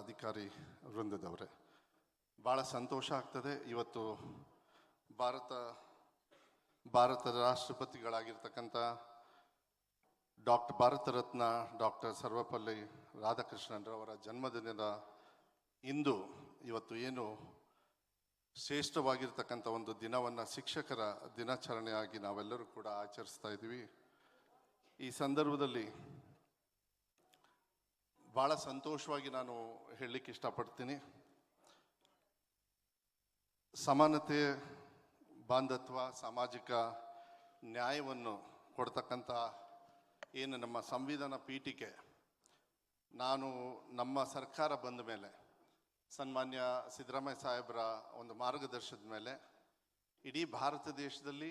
ಅಧಿಕಾರಿ ವೃಂದದವರೇ, ಭಾಳ ಸಂತೋಷ ಆಗ್ತದೆ. ಇವತ್ತು ಭಾರತದ ರಾಷ್ಟ್ರಪತಿಗಳಾಗಿರ್ತಕ್ಕಂಥ ಭಾರತ ರತ್ನ ಡಾಕ್ಟರ್ ಸರ್ವಪಲ್ಲಿ ರಾಧಾಕೃಷ್ಣನ್ರವರ ಜನ್ಮದಿನದ ಇಂದು ಇವತ್ತು ಏನು ಶ್ರೇಷ್ಠವಾಗಿರ್ತಕ್ಕಂಥ ಒಂದು ದಿನವನ್ನು ಶಿಕ್ಷಕರ ದಿನಾಚರಣೆಯಾಗಿ ನಾವೆಲ್ಲರೂ ಕೂಡ ಆಚರಿಸ್ತಾ ಇದ್ದೀವಿ. ಈ ಸಂದರ್ಭದಲ್ಲಿ ಭಾಳ ಸಂತೋಷವಾಗಿ ನಾನು ಹೇಳಲಿಕ್ಕೆ ಇಷ್ಟಪಡ್ತೀನಿ. ಸಮಾನತೆ, ಬಾಂಧತ್ವ, ಸಾಮಾಜಿಕ ನ್ಯಾಯವನ್ನು ಕೊಡ್ತಕ್ಕಂಥ ಏನು ನಮ್ಮ ಸಂವಿಧಾನ ಪೀಠಿಕೆ, ನಮ್ಮ ಸರ್ಕಾರ ಬಂದ ಮೇಲೆ ಸನ್ಮಾನ್ಯ ಸಿದ್ದರಾಮಯ್ಯ ಸಾಹೇಬರ ಒಂದು ಮಾರ್ಗದರ್ಶನದ ಮೇಲೆ ಇಡೀ ಭಾರತ ದೇಶದಲ್ಲಿ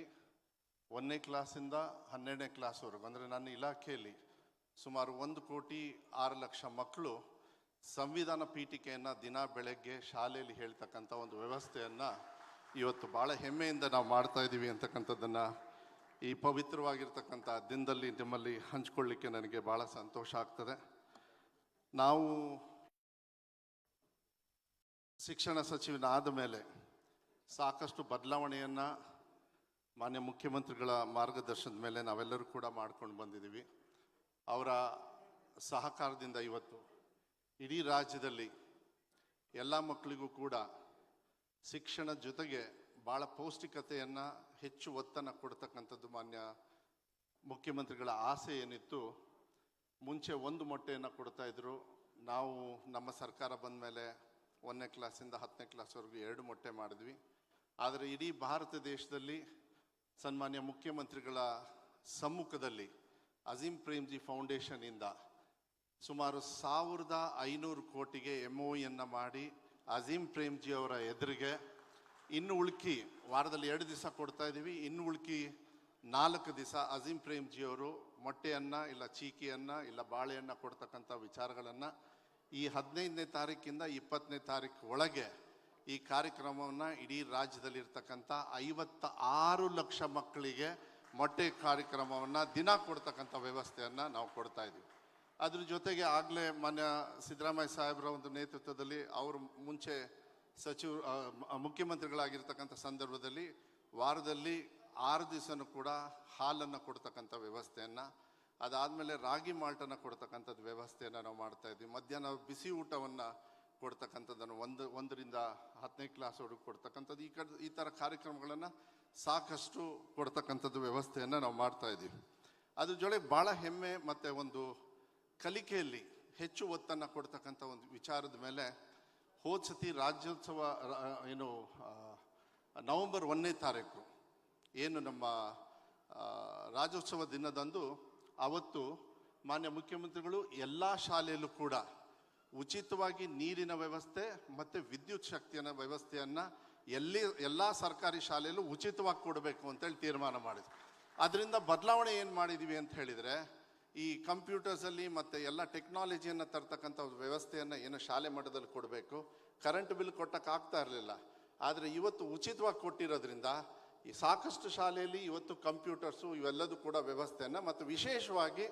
1ನೇ ಕ್ಲಾಸಿಂದ 12ನೇ ಕ್ಲಾಸ್ವರೆಗೂ, ಅಂದರೆ ನನ್ನ ಇಲಾಖೆಯಲ್ಲಿ ಸುಮಾರು 1,06,00,000 ಮಕ್ಕಳು ಸಂವಿಧಾನ ಪೀಠಿಕೆಯನ್ನು ದಿನ ಬೆಳಗ್ಗೆ ಶಾಲೆಯಲ್ಲಿ ಹೇಳ್ತಕ್ಕಂಥ ಒಂದು ವ್ಯವಸ್ಥೆಯನ್ನು ಇವತ್ತು ಭಾಳ ಹೆಮ್ಮೆಯಿಂದ ನಾವು ಮಾಡ್ತಾ ಇದ್ದೀವಿ ಅಂತಕ್ಕಂಥದ್ದನ್ನು ಈ ಪವಿತ್ರವಾಗಿರ್ತಕ್ಕಂಥ ದಿನದಲ್ಲಿ ನಿಮ್ಮಲ್ಲಿ ಹಂಚ್ಕೊಳ್ಳಿಕ್ಕೆ ನನಗೆ ಭಾಳ ಸಂತೋಷ ಆಗ್ತದೆ. ನಾವು ಶಿಕ್ಷಣ ಸಚಿವನಾದ ಮೇಲೆ ಸಾಕಷ್ಟು ಬದಲಾವಣೆಯನ್ನು ಮಾನ್ಯ ಮುಖ್ಯಮಂತ್ರಿಗಳ ಮಾರ್ಗದರ್ಶನದ ಮೇಲೆ ನಾವೆಲ್ಲರೂ ಕೂಡ ಮಾಡ್ಕೊಂಡು ಬಂದಿದ್ದೀವಿ. ಅವರ ಸಹಕಾರದಿಂದ ಇವತ್ತು ಇಡೀ ರಾಜ್ಯದಲ್ಲಿ ಎಲ್ಲ ಮಕ್ಕಳಿಗೂ ಕೂಡ ಶಿಕ್ಷಣ ಜೊತೆಗೆ ಭಾಳ ಪೌಷ್ಟಿಕತೆಯನ್ನು ಹೆಚ್ಚು ಒತ್ತನ್ನು ಕೊಡ್ತಕ್ಕಂಥದ್ದು ಮಾನ್ಯ ಮುಖ್ಯಮಂತ್ರಿಗಳ ಆಸೆ ಏನಿತ್ತು. ಮುಂಚೆ 1 ಮೊಟ್ಟೆಯನ್ನು ಕೊಡ್ತಾಯಿದ್ರು. ನಾವು ನಮ್ಮ ಸರ್ಕಾರ ಬಂದ ಮೇಲೆ 1ನೇ ಕ್ಲಾಸಿಂದ 10ನೇ ಕ್ಲಾಸ್ವರೆಗೂ 2 ಮೊಟ್ಟೆ ಮಾಡಿದ್ವಿ. ಆದರೆ ಇಡೀ ಭಾರತ ದೇಶದಲ್ಲಿ ಸನ್ಮಾನ್ಯ ಮುಖ್ಯಮಂತ್ರಿಗಳ ಸಮ್ಮುಖದಲ್ಲಿ ಅಜೀಂ ಪ್ರೇಮ್ಜಿ ಫೌಂಡೇಶನಿಂದ ಸುಮಾರು 1,500 ಕೋಟಿಗೆ MOUಯನ್ನು ಮಾಡಿ ಅಜೀಂ ಪ್ರೇಮ್ಜಿ ಅವರ ಎದುರಿಗೆ ಇನ್ನು ಉಳ್ಕಿ ವಾರದಲ್ಲಿ 2 ದಿವಸ ಕೊಡ್ತಾ ಇದ್ದೀವಿ. ಇನ್ನು ಉಳ್ಕಿ 4 ದಿವಸ ಅಜೀಂ ಪ್ರೇಮ್ಜಿ ಅವರು ಮೊಟ್ಟೆಯನ್ನು ಇಲ್ಲ ಚೀಕಿಯನ್ನು ಇಲ್ಲ ಬಾಳೆಯನ್ನು ಕೊಡ್ತಕ್ಕಂಥ ವಿಚಾರಗಳನ್ನು ಈ 15ನೇ ತಾರೀಕಿಂದ 20ನೇ ತಾರೀಕು ಒಳಗೆ ಈ ಕಾರ್ಯಕ್ರಮವನ್ನು ಇಡೀ ರಾಜ್ಯದಲ್ಲಿರ್ತಕ್ಕಂಥ 56 ಲಕ್ಷ ಮಕ್ಕಳಿಗೆ ಮೊಟ್ಟೆ ಕಾರ್ಯಕ್ರಮವನ್ನು ದಿನ ಕೊಡ್ತಕ್ಕಂಥ ವ್ಯವಸ್ಥೆಯನ್ನು ನಾವು ಕೊಡ್ತಾ ಇದ್ದೀವಿ. ಅದ್ರ ಜೊತೆಗೆ ಆಗಲೇ ಮಾನ್ಯ ಸಿದ್ದರಾಮಯ್ಯ ಸಾಹೇಬರ ಒಂದು ನೇತೃತ್ವದಲ್ಲಿ ಅವರು ಮುಂಚೆ ಮುಖ್ಯಮಂತ್ರಿಗಳಾಗಿರ್ತಕ್ಕಂಥ ಸಂದರ್ಭದಲ್ಲಿ ವಾರದಲ್ಲಿ 6 ದಿವಸನೂ ಕೂಡ ಹಾಲನ್ನು ಕೊಡ್ತಕ್ಕಂಥ ವ್ಯವಸ್ಥೆಯನ್ನು, ಅದಾದಮೇಲೆ ರಾಗಿ ಮಾಲ್ಟನ್ನು ಕೊಡ್ತಕ್ಕಂಥದ್ದು ವ್ಯವಸ್ಥೆಯನ್ನು ನಾವು ಮಾಡ್ತಾ ಇದ್ವಿ. ಮಧ್ಯಾಹ್ನ ಬಿಸಿ ಊಟವನ್ನು ಕೊಡ್ತಕ್ಕಂಥದ್ದನ್ನು 1ರಿಂದ 10ನೇ ಕ್ಲಾಸ್ವರೆಗೂ ಕೊಡ್ತಕ್ಕಂಥದ್ದು ಈ ಥರ ಕಾರ್ಯಕ್ರಮಗಳನ್ನು ಸಾಕಷ್ಟು ಕೊಡ್ತಕ್ಕಂಥದ್ದು ವ್ಯವಸ್ಥೆಯನ್ನು ನಾವು ಮಾಡ್ತಾ ಇದ್ದೀವಿ. ಅದ್ರ ಜೊತೆಗೆ ಭಾಳ ಹೆಮ್ಮೆ ಮತ್ತು ಒಂದು ಕಲಿಕೆಯಲ್ಲಿ ಹೆಚ್ಚು ಒತ್ತನ್ನು ಕೊಡ್ತಕ್ಕಂಥ ಒಂದು ವಿಚಾರದ ಮೇಲೆ ಹೋದ ಸತಿ ರಾಜ್ಯೋತ್ಸವ ಏನು ನವೆಂಬರ್ 1ನೇ ತಾರೀಕು ಏನು ನಮ್ಮ ರಾಜ್ಯೋತ್ಸವ ದಿನದಂದು ಅವತ್ತು ಮಾನ್ಯ ಮುಖ್ಯಮಂತ್ರಿಗಳು ಎಲ್ಲ ಶಾಲೆಯಲ್ಲೂ ಕೂಡ ಉಚಿತವಾಗಿ ನೀರಿನ ವ್ಯವಸ್ಥೆ ಮತ್ತು ವಿದ್ಯುತ್ ಶಕ್ತಿಯ ವ್ಯವಸ್ಥೆಯನ್ನು ಎಲ್ಲ ಸರ್ಕಾರಿ ಶಾಲೆಯಲ್ಲೂ ಉಚಿತವಾಗಿ ಕೊಡಬೇಕು ಅಂತೇಳಿ ತೀರ್ಮಾನ ಮಾಡಿದ್ರು. ಅದರಿಂದ ಬದಲಾವಣೆ ಏನು ಮಾಡಿದ್ದೀವಿ ಅಂತ ಹೇಳಿದರೆ, ಈ ಕಂಪ್ಯೂಟರ್ಸಲ್ಲಿ ಮತ್ತು ಎಲ್ಲ ಟೆಕ್ನಾಲಜಿಯನ್ನು ತರ್ತಕ್ಕಂಥ ವ್ಯವಸ್ಥೆಯನ್ನು ಏನು ಶಾಲೆ ಮಟ್ಟದಲ್ಲಿ ಕೊಡಬೇಕು, ಕರೆಂಟ್ ಬಿಲ್ ಕೊಟ್ಟಕ್ಕಾಗ್ತಾ ಇರಲಿಲ್ಲ. ಆದರೆ ಇವತ್ತು ಉಚಿತವಾಗಿ ಕೊಟ್ಟಿರೋದ್ರಿಂದ ಈ ಸಾಕಷ್ಟು ಶಾಲೆಯಲ್ಲಿ ಇವತ್ತು ಕಂಪ್ಯೂಟರ್ಸು ಇವೆಲ್ಲದೂ ಕೂಡ ವ್ಯವಸ್ಥೆಯನ್ನು, ಮತ್ತು ವಿಶೇಷವಾಗಿ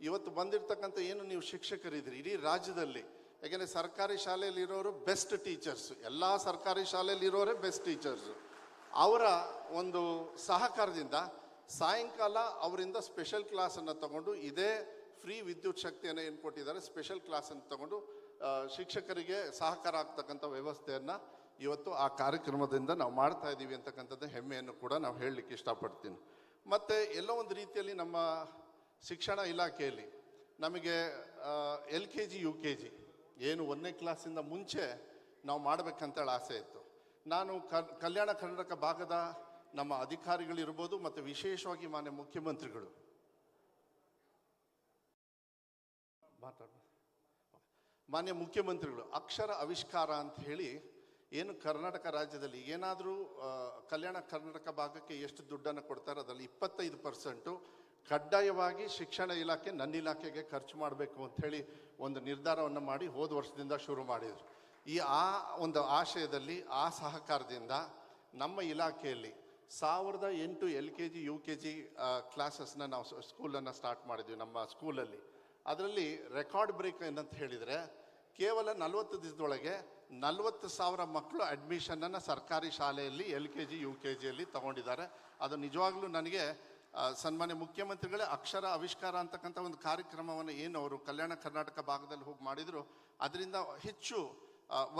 ಇವತ್ತು ಬಂದಿರತಕ್ಕಂಥ ಏನು ನೀವು ಶಿಕ್ಷಕರಿದ್ದೀರಿ ಇಡೀ ರಾಜ್ಯದಲ್ಲಿ, ಯಾಕೆಂದರೆ ಸರ್ಕಾರಿ ಶಾಲೆಯಲ್ಲಿರೋರು ಬೆಸ್ಟ್ ಟೀಚರ್ಸು, ಎಲ್ಲ ಸರ್ಕಾರಿ ಶಾಲೆಯಲ್ಲಿರೋರೇ ಬೆಸ್ಟ್ ಟೀಚರ್ಸು. ಅವರ ಒಂದು ಸಹಕಾರದಿಂದ ಸಾಯಂಕಾಲ ಅವರಿಂದ ಸ್ಪೆಷಲ್ ಕ್ಲಾಸನ್ನು ತಗೊಂಡು ಇದೇ ಫ್ರೀ ವಿದ್ಯುತ್ ಶಕ್ತಿಯನ್ನು ಏನು ಕೊಟ್ಟಿದ್ದಾರೆ ಸ್ಪೆಷಲ್ ಕ್ಲಾಸನ್ನು ತಗೊಂಡು ಶಿಕ್ಷಕರಿಗೆ ಸಹಕಾರ ಆಗ್ತಕ್ಕಂಥ ವ್ಯವಸ್ಥೆಯನ್ನು ಇವತ್ತು ಆ ಕಾರ್ಯಕ್ರಮದಿಂದ ನಾವು ಮಾಡ್ತಾ ಇದ್ದೀವಿ ಅಂತಕ್ಕಂಥದ್ದು ಹೆಮ್ಮೆಯನ್ನು ಕೂಡ ನಾವು ಹೇಳಲಿಕ್ಕೆ ಇಷ್ಟಪಡ್ತೀನಿ. ಮತ್ತು ಎಲ್ಲೋ ಒಂದು ರೀತಿಯಲ್ಲಿ ನಮ್ಮ ಶಿಕ್ಷಣ ಇಲಾಖೆಯಲ್ಲಿ ನಮಗೆ LKG UKG ಏನು 1ನೇ ಕ್ಲಾಸಿಂದ ಮುಂಚೆ ನಾವು ಮಾಡಬೇಕಂತೇಳಿ ಆಸೆ ಇತ್ತು. ನಾನು ಕಲ್ಯಾಣ ಕರ್ನಾಟಕ ಭಾಗದ ನಮ್ಮ ಅಧಿಕಾರಿಗಳಿರ್ಬೋದು ಮತ್ತು ವಿಶೇಷವಾಗಿ ಮಾನ್ಯ ಮುಖ್ಯಮಂತ್ರಿಗಳು ಅಕ್ಷರ ಆವಿಷ್ಕಾರ ಅಂತ ಹೇಳಿ ಏನು ಕರ್ನಾಟಕ ರಾಜ್ಯದಲ್ಲಿ ಏನಾದರೂ ಕಲ್ಯಾಣ ಕರ್ನಾಟಕ ಭಾಗಕ್ಕೆ ಎಷ್ಟು ದುಡ್ಡನ್ನು ಕೊಡ್ತಾರೆ ಅದರಲ್ಲಿ 25% ಕಡ್ಡಾಯವಾಗಿ ಶಿಕ್ಷಣ ಇಲಾಖೆ ನನ್ನ ಇಲಾಖೆಗೆ ಖರ್ಚು ಮಾಡಬೇಕು ಅಂಥೇಳಿ ಒಂದು ನಿರ್ಧಾರವನ್ನು ಮಾಡಿ ಹೋದ ವರ್ಷದಿಂದ ಶುರು ಮಾಡಿದರು. ಒಂದು ಆಶಯದಲ್ಲಿ ಆ ಸಹಕಾರದಿಂದ ನಮ್ಮ ಇಲಾಖೆಯಲ್ಲಿ 1008 LKG UKG ಕ್ಲಾಸಸ್ನ ನಾವು ಸ್ಕೂಲನ್ನು ಸ್ಟಾರ್ಟ್ ಮಾಡಿದ್ವಿ ನಮ್ಮ ಸ್ಕೂಲಲ್ಲಿ. ಅದರಲ್ಲಿ ರೆಕಾರ್ಡ್ ಬ್ರೇಕ್ ಏನಂತ ಹೇಳಿದರೆ ಕೇವಲ 40 ದಿವಸದೊಳಗೆ 40,000 ಮಕ್ಕಳು ಅಡ್ಮಿಷನನ್ನು ಸರ್ಕಾರಿ ಶಾಲೆಯಲ್ಲಿ LKG UKGಯಲ್ಲಿ ತಗೊಂಡಿದ್ದಾರೆ. ಅದು ನಿಜವಾಗ್ಲೂ ನನಗೆ ಸನ್ಮಾನ್ಯ ಮುಖ್ಯಮಂತ್ರಿಗಳೇ ಅಕ್ಷರ ಆವಿಷ್ಕಾರ ಅಂತಕ್ಕಂಥ ಒಂದು ಕಾರ್ಯಕ್ರಮವನ್ನು ಏನು ಅವರು ಕಲ್ಯಾಣ ಕರ್ನಾಟಕ ಭಾಗದಲ್ಲಿ ಹೋಗಿ ಮಾಡಿದ್ರು, ಅದರಿಂದ ಹೆಚ್ಚು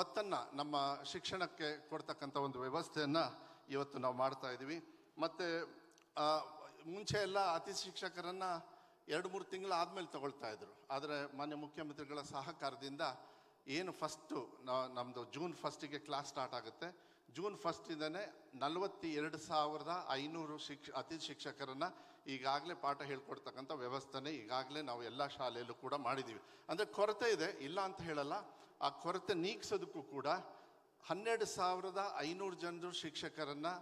ಒತ್ತನ್ನು ನಮ್ಮ ಶಿಕ್ಷಣಕ್ಕೆ ಕೊಡ್ತಕ್ಕಂಥ ಒಂದು ವ್ಯವಸ್ಥೆಯನ್ನು ಇವತ್ತು ನಾವು ಮಾಡ್ತಾ ಇದ್ದೀವಿ. ಮತ್ತು ಮುಂಚೆ ಎಲ್ಲ ಅತಿಥಿ ಶಿಕ್ಷಕರನ್ನು 2-3 ತಿಂಗಳು ಆದಮೇಲೆ ತಗೊಳ್ತಾ ಇದ್ರು. ಆದರೆ ಮಾನ್ಯ ಮುಖ್ಯಮಂತ್ರಿಗಳ ಸಹಕಾರದಿಂದ ಏನು ಫಸ್ಟು ನಮ್ಮದು ಜೂನ್ 1ಗೆ ಕ್ಲಾಸ್ ಸ್ಟಾರ್ಟ್ ಆಗುತ್ತೆ. ಜೂನ್ 1ಇಂದನೇ 42,500 ಅತಿಥಿ ಶಿಕ್ಷಕರನ್ನು ಈಗಾಗಲೇ ಪಾಠ ಹೇಳ್ಕೊಡ್ತಕ್ಕಂಥ ವ್ಯವಸ್ಥೆನೇ ಈಗಾಗಲೇ ನಾವು ಎಲ್ಲ ಶಾಲೆಯಲ್ಲೂ ಕೂಡ ಮಾಡಿದ್ದೀವಿ. ಅಂದರೆ ಕೊರತೆ ಇದೆ, ಇಲ್ಲ ಅಂತ ಹೇಳಲ್ಲ. ಆ ಕೊರತೆ ನೀಗಿಸೋದಕ್ಕೂ ಕೂಡ 12,500 ಜನರು ಶಿಕ್ಷಕರನ್ನು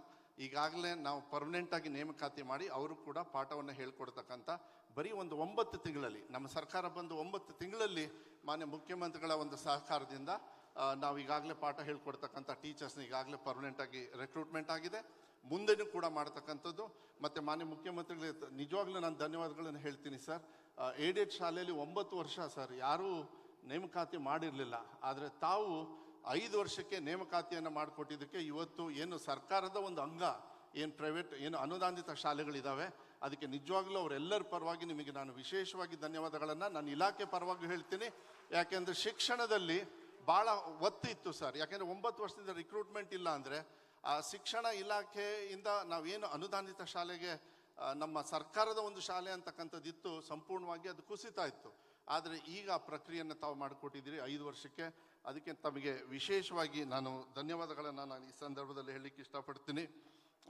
ಈಗಾಗಲೇ ನಾವು ಪರ್ಮನೆಂಟಾಗಿ ನೇಮಕಾತಿ ಮಾಡಿ ಅವರು ಕೂಡ ಪಾಠವನ್ನು ಹೇಳ್ಕೊಡ್ತಕ್ಕಂಥ ಬರೀ ಒಂದು 9 ತಿಂಗಳಲ್ಲಿ, ನಮ್ಮ ಸರ್ಕಾರ ಬಂದು 9 ತಿಂಗಳಲ್ಲಿ ಮಾನ್ಯ ಮುಖ್ಯಮಂತ್ರಿಗಳ ಒಂದು ಸಹಕಾರದಿಂದ ನಾವು ಈಗಾಗಲೇ ಪಾಠ ಹೇಳ್ಕೊಡ್ತಕ್ಕಂಥ ಟೀಚರ್ಸ್ನ ಈಗಾಗಲೇ ಪರ್ಮನೆಂಟಾಗಿ ರಿಕ್ರೂಟ್ಮೆಂಟ್ ಆಗಿದೆ. ಮುಂದೆನೂ ಕೂಡ ಮಾಡ್ತಕ್ಕಂಥದ್ದು. ಮತ್ತು ಮಾನ್ಯ ಮುಖ್ಯಮಂತ್ರಿಗಳಿಗೆ ನಿಜವಾಗ್ಲೂ ನಾನು ಧನ್ಯವಾದಗಳನ್ನು ಹೇಳ್ತೀನಿ ಸರ್. ಏಡೆಡ್ ಶಾಲೆಯಲ್ಲಿ 9 ವರ್ಷ ಸರ್ ಯಾರೂ ನೇಮಕಾತಿ ಮಾಡಿರಲಿಲ್ಲ. ಆದರೆ ತಾವು 5 ವರ್ಷಕ್ಕೆ ನೇಮಕಾತಿಯನ್ನು ಮಾಡಿಕೊಟ್ಟಿದ್ದಕ್ಕೆ ಇವತ್ತು ಏನು ಸರ್ಕಾರದ ಒಂದು ಅಂಗ ಏನು ಪ್ರೈವೇಟ್ ಏನು ಅನುದಾನಿತ ಶಾಲೆಗಳಿದ್ದಾವೆ, ಅದಕ್ಕೆ ನಿಜವಾಗ್ಲೂ ಅವರೆಲ್ಲರ ಪರವಾಗಿ ನಿಮಗೆ ನಾನು ವಿಶೇಷವಾಗಿ ಧನ್ಯವಾದಗಳನ್ನು ನನ್ನ ಇಲಾಖೆ ಪರವಾಗಿ ಹೇಳ್ತೀನಿ. ಯಾಕೆಂದರೆ ಶಿಕ್ಷಣದಲ್ಲಿ ಭಾಳ ಒತ್ತು ಇತ್ತು ಸರ್. ಯಾಕೆಂದರೆ 9 ವರ್ಷದಿಂದ ರಿಕ್ರೂಟ್ಮೆಂಟ್ ಇಲ್ಲ ಅಂದರೆ ಆ ಶಿಕ್ಷಣ ಇಲಾಖೆಯಿಂದ ನಾವೇನು ಅನುದಾನಿತ ಶಾಲೆಗೆ ನಮ್ಮ ಸರ್ಕಾರದ ಒಂದು ಶಾಲೆ ಅಂತಕ್ಕಂಥದ್ದಿತ್ತು, ಸಂಪೂರ್ಣವಾಗಿ ಅದು ಕುಸಿತಾ ಇತ್ತು. ಆದರೆ ಈಗ ಆ ಪ್ರಕ್ರಿಯೆಯನ್ನು ತಾವು ಮಾಡಿಕೊಟ್ಟಿದ್ದೀರಿ 5 ವರ್ಷಕ್ಕೆ. ಅದಕ್ಕೆ ತಮಗೆ ವಿಶೇಷವಾಗಿ ನಾನು ಧನ್ಯವಾದಗಳನ್ನು ನಾನು ಈ ಸಂದರ್ಭದಲ್ಲಿ ಹೇಳಲಿಕ್ಕೆ ಇಷ್ಟಪಡ್ತೀನಿ.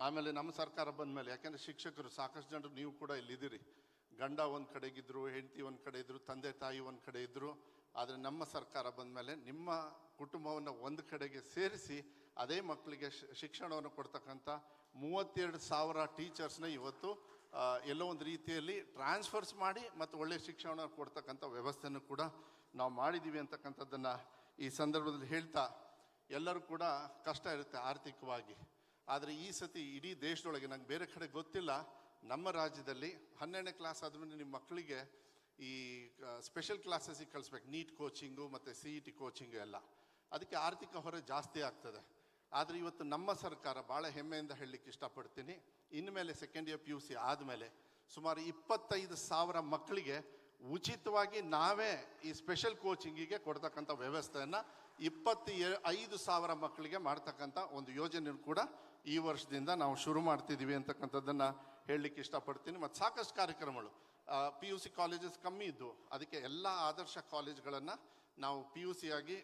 ಆಮೇಲೆ ನಮ್ಮ ಸರ್ಕಾರ ಬಂದ ಮೇಲೆ, ಯಾಕೆಂದರೆ ಶಿಕ್ಷಕರು ಸಾಕಷ್ಟು ಜನರು ನೀವು ಕೂಡ ಇಲ್ಲಿದ್ದೀರಿ, ಗಂಡ ಒಂದು ಕಡೆಗಿದ್ರು, ಹೆಂಡತಿ ಒಂದು ಕಡೆ ಇದ್ದರು, ತಂದೆ ತಾಯಿ ಒಂದು ಕಡೆ ಇದ್ದರು. ಆದರೆ ನಮ್ಮ ಸರ್ಕಾರ ಬಂದ ಮೇಲೆ ನಿಮ್ಮ ಕುಟುಂಬವನ್ನು ಒಂದು ಕಡೆಗೆ ಸೇರಿಸಿ ಅದೇ ಮಕ್ಕಳಿಗೆ ಶಿಕ್ಷಣವನ್ನು ಕೊಡ್ತಕ್ಕಂಥ 32,000 ಟೀಚರ್ಸ್ನ ಇವತ್ತು ಎಲ್ಲೋ ಒಂದು ರೀತಿಯಲ್ಲಿ ಟ್ರಾನ್ಸ್ಫರ್ಸ್ ಮಾಡಿ ಮತ್ತು ಒಳ್ಳೆಯ ಶಿಕ್ಷಣ ಕೊಡ್ತಕ್ಕಂಥ ವ್ಯವಸ್ಥೆಯನ್ನು ಕೂಡ ನಾವು ಮಾಡಿದ್ದೀವಿ ಅಂತಕ್ಕಂಥದ್ದನ್ನು ಈ ಸಂದರ್ಭದಲ್ಲಿ ಹೇಳ್ತಾ, ಎಲ್ಲರೂ ಕೂಡ ಕಷ್ಟ ಇರುತ್ತೆ ಆರ್ಥಿಕವಾಗಿ. ಆದರೆ ಈ ಸತಿ ಇಡೀ ದೇಶದೊಳಗೆ ನಂಗೆ ಬೇರೆ ಕಡೆ ಗೊತ್ತಿಲ್ಲ, ನಮ್ಮ ರಾಜ್ಯದಲ್ಲಿ 12ನೇ ಕ್ಲಾಸ್ ಆದಮೇಲೆ ನಿಮ್ಮ ಮಕ್ಕಳಿಗೆ ಈ ಸ್ಪೆಷಲ್ ಕ್ಲಾಸಸ್ಸಿಗೆ ಕಳಿಸ್ಬೇಕು, ನೀಟ್ ಕೋಚಿಂಗು ಮತ್ತು CET ಕೋಚಿಂಗು ಎಲ್ಲ. ಅದಕ್ಕೆ ಆರ್ಥಿಕ ಹೊರೆ ಜಾಸ್ತಿ ಆಗ್ತದೆ. ಆದರೆ ಇವತ್ತು ನಮ್ಮ ಸರ್ಕಾರ ಭಾಳ ಹೆಮ್ಮೆಯಿಂದ ಹೇಳಲಿಕ್ಕೆ ಇಷ್ಟಪಡ್ತೀನಿ, ಇನ್ಮೇಲೆ ಸೆಕೆಂಡ್ ಇಯರ್ PUC ಆದಮೇಲೆ ಸುಮಾರು 25,000 ಮಕ್ಕಳಿಗೆ ಉಚಿತವಾಗಿ ನಾವೇ ಈ ಸ್ಪೆಷಲ್ ಕೋಚಿಂಗಿಗೆ ಕೊಡ್ತಕ್ಕಂಥ ವ್ಯವಸ್ಥೆಯನ್ನು 25,000 ಮಕ್ಕಳಿಗೆ ಮಾಡ್ತಕ್ಕಂಥ ಒಂದು ಯೋಜನೆ ಕೂಡ ಈ ವರ್ಷದಿಂದ ನಾವು ಶುರು ಮಾಡ್ತಿದ್ದೀವಿ ಅಂತಕ್ಕಂಥದ್ದನ್ನು ಹೇಳಲಿಕ್ಕೆ ಇಷ್ಟಪಡ್ತೀನಿ. ಮತ್ತು ಸಾಕಷ್ಟು ಕಾರ್ಯಕ್ರಮಗಳು PUC ಕಾಲೇಜಸ್ ಕಮ್ಮಿ ಇದ್ದು, ಅದಕ್ಕೆ ಎಲ್ಲ ಆದರ್ಶ ಕಾಲೇಜ್ಗಳನ್ನು ನಾವು PUC ಆಗಿ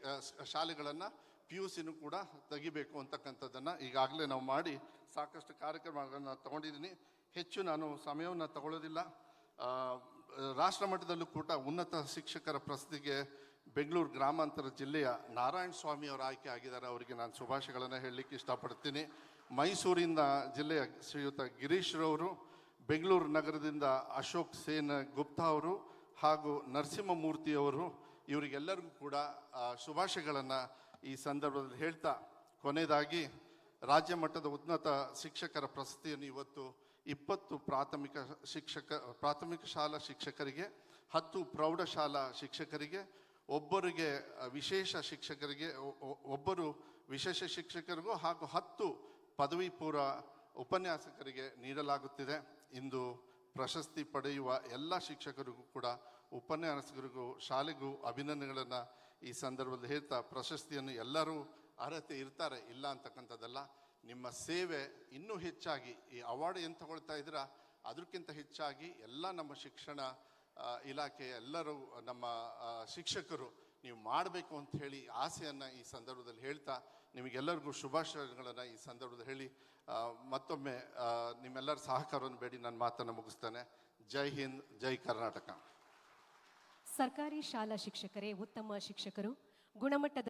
ಶಾಲೆಗಳನ್ನು PUCನೂ ಕೂಡ ತೆಗಿಬೇಕು ಅಂತಕ್ಕಂಥದ್ದನ್ನು ಈಗಾಗಲೇ ನಾವು ಮಾಡಿ ಸಾಕಷ್ಟು ಕಾರ್ಯಕ್ರಮಗಳನ್ನು ತಗೊಂಡಿದ್ದೀನಿ. ಹೆಚ್ಚು ನಾನು ಸಮಯವನ್ನು ತಗೊಳ್ಳೋದಿಲ್ಲ. ರಾಷ್ಟ್ರ ಮಟ್ಟದಲ್ಲೂ ಕೂಡ ಉನ್ನತ ಶಿಕ್ಷಕರ ಪ್ರಶಸ್ತಿಗೆ ಬೆಂಗಳೂರು ಗ್ರಾಮಾಂತರ ಜಿಲ್ಲೆಯ ನಾರಾಯಣ ಸ್ವಾಮಿ ಅವರು ಆಯ್ಕೆ ಆಗಿದ್ದಾರೆ. ಅವರಿಗೆ ನಾನು ಶುಭಾಶಯಗಳನ್ನು ಹೇಳಲಿಕ್ಕೆ ಇಷ್ಟಪಡ್ತೀನಿ. ಮೈಸೂರಿನ ಜಿಲ್ಲೆಯ ಶ್ರೀಯುತ ಗಿರೀಶ್ ರವರು, ಬೆಂಗಳೂರು ನಗರದಿಂದ ಅಶೋಕ್ ಸೇನ್ ಗುಪ್ತಾ ಅವರು ಹಾಗೂ ನರಸಿಂಹಮೂರ್ತಿಯವರು, ಇವರಿಗೆಲ್ಲರಿಗೂ ಕೂಡ ಶುಭಾಶಯಗಳನ್ನು ಈ ಸಂದರ್ಭದಲ್ಲಿ ಹೇಳ್ತಾ, ಕೊನೆಯದಾಗಿ ರಾಜ್ಯ ಮಟ್ಟದ ಉನ್ನತ ಶಿಕ್ಷಕರ ಪ್ರಶಸ್ತಿಯನ್ನು ಇವತ್ತು 20 ಪ್ರಾಥಮಿಕ ಶಾಲಾ ಶಿಕ್ಷಕರಿಗೆ, 10 ಪ್ರೌಢಶಾಲಾ ಶಿಕ್ಷಕರಿಗೆ, ಒಬ್ಬರಿಗೆ ವಿಶೇಷ ಶಿಕ್ಷಕರಿಗೆ, ಒಬ್ಬರು ವಿಶೇಷ ಶಿಕ್ಷಕರಿಗೂ ಹಾಗೂ 10 ಪದವಿ ಪೂರ್ವ ಉಪನ್ಯಾಸಕರಿಗೆ ನೀಡಲಾಗುತ್ತಿದೆ. ಇಂದು ಪ್ರಶಸ್ತಿ ಪಡೆಯುವ ಎಲ್ಲ ಶಿಕ್ಷಕರಿಗೂ ಕೂಡ, ಉಪನ್ಯಾಸಕರಿಗೂ, ಶಾಲೆಗೂ ಅಭಿನಂದನೆಗಳನ್ನು ಈ ಸಂದರ್ಭದಲ್ಲಿ ಹೇಳ್ತಾ, ಪ್ರಶಸ್ತಿಯನ್ನು ಎಲ್ಲರೂ ಅರ್ಹತೆ ಇರ್ತಾರೆ, ಇಲ್ಲ ಅಂತಕ್ಕಂಥದ್ದಲ್ಲ. ನಿಮ್ಮ ಸೇವೆ ಇನ್ನೂ ಹೆಚ್ಚಾಗಿ, ಈ ಅವಾರ್ಡ್ ಏನು ತಗೊಳ್ತಾ ಇದ್ದೀರಾ ಅದಕ್ಕಿಂತ ಹೆಚ್ಚಾಗಿ ಎಲ್ಲ ನಮ್ಮ ಶಿಕ್ಷಣ ಇಲಾಖೆಯ ಎಲ್ಲರೂ ನಮ್ಮ ಶಿಕ್ಷಕರು ನೀವು ಮಾಡಬೇಕು ಅಂತ ಹೇಳಿ ಆಸೆಯನ್ನು ಈ ಸಂದರ್ಭದಲ್ಲಿ ಹೇಳ್ತಾ, ನಿಮಗೆಲ್ಲರಿಗೂ ಶುಭಾಶಯಗಳನ್ನು ಈ ಸಂದರ್ಭದಲ್ಲಿ ಹೇಳಿ ಮತ್ತೊಮ್ಮೆ ನಿಮ್ಮೆಲ್ಲರ ಸಹಕಾರವನ್ನು ಬೇಡಿ ನನ್ನ ಮಾತನ್ನು ಮುಗಿಸ್ತೇನೆ. ಜೈ ಹಿಂದ್, ಜೈ ಕರ್ನಾಟಕ. ಸರ್ಕಾರಿ ಶಾಲಾ ಶಿಕ್ಷಕರೇ ಉತ್ತಮ ಶಿಕ್ಷಕರು, ಗುಣಮಟ್ಟದ